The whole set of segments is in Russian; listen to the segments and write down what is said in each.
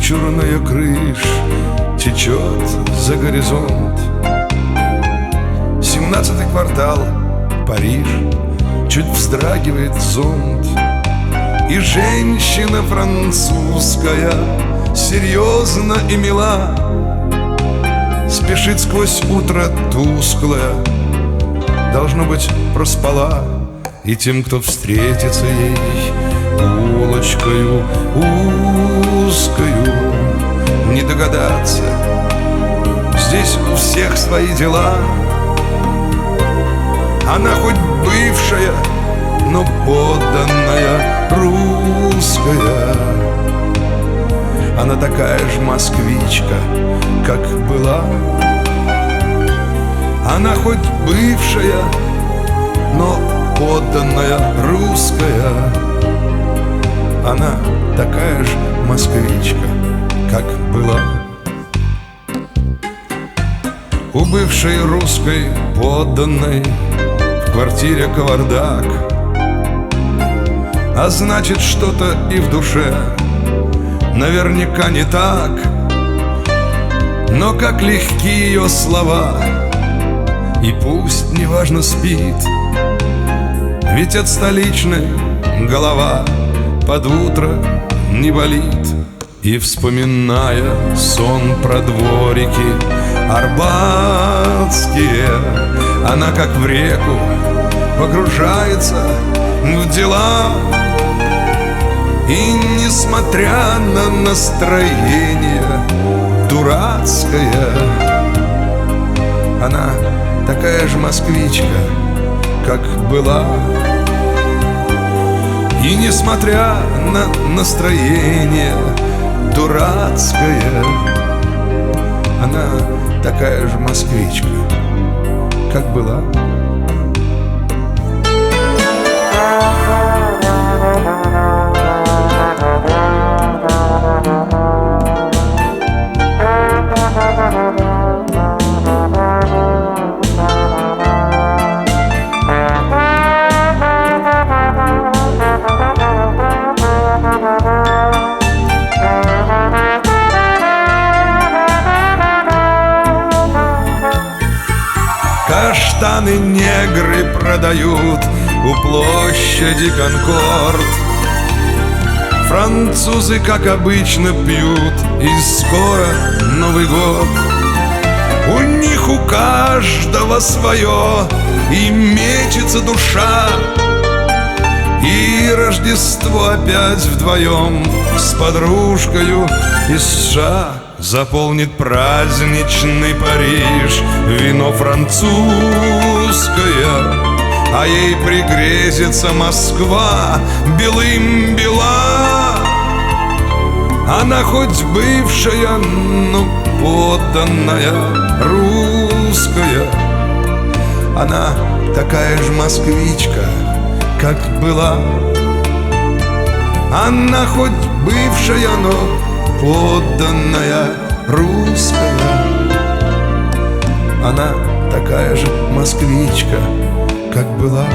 вычурная крыш течет за горизонт. 17-й квартал, Париж, чуть вздрагивает зонт. И женщина французская, серьезно и мила, спешит сквозь утро тусклое, должно быть, проспала. И тем, кто встретится ей улочкою узкою, не догадаться, здесь у всех свои дела. Она хоть бывшая, но подданная русская. Она такая же москвичка, как была. Она хоть бывшая, но подданная русская. Она такая же москвичка, как была. У бывшей русской подданной в квартире кавардак, а значит, что-то и в душе наверняка не так. Но как легки ее слова, и пусть неважно спит, ведь от столичной голова под утро не болит. И вспоминая сон про дворики арбатские, она как в реку погружается в дела. И несмотря на настроение дурацкое, она такая же москвичка, как была. И несмотря на настроение дурацкое, она такая же москвичка, как была. Каштаны негры продают у площади Конкорд. Французы, как обычно, пьют, и скоро Новый год. У них у каждого свое, и мечется душа. И Рождество опять вдвоем с подружкою из США заполнит праздничный Париж вино французское, а ей пригрезится Москва белым бела. Она хоть бывшая, но подданная русская. Она такая же москвичка, как была. Она хоть бывшая, но подданная русская. Она такая же москвичка, как была.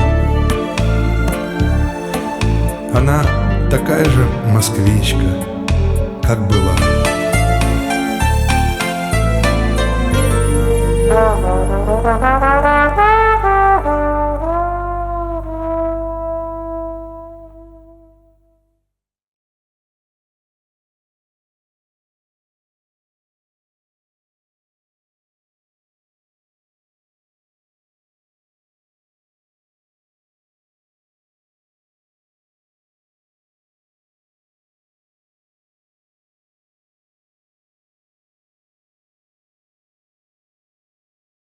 Она такая же москвичка, как была.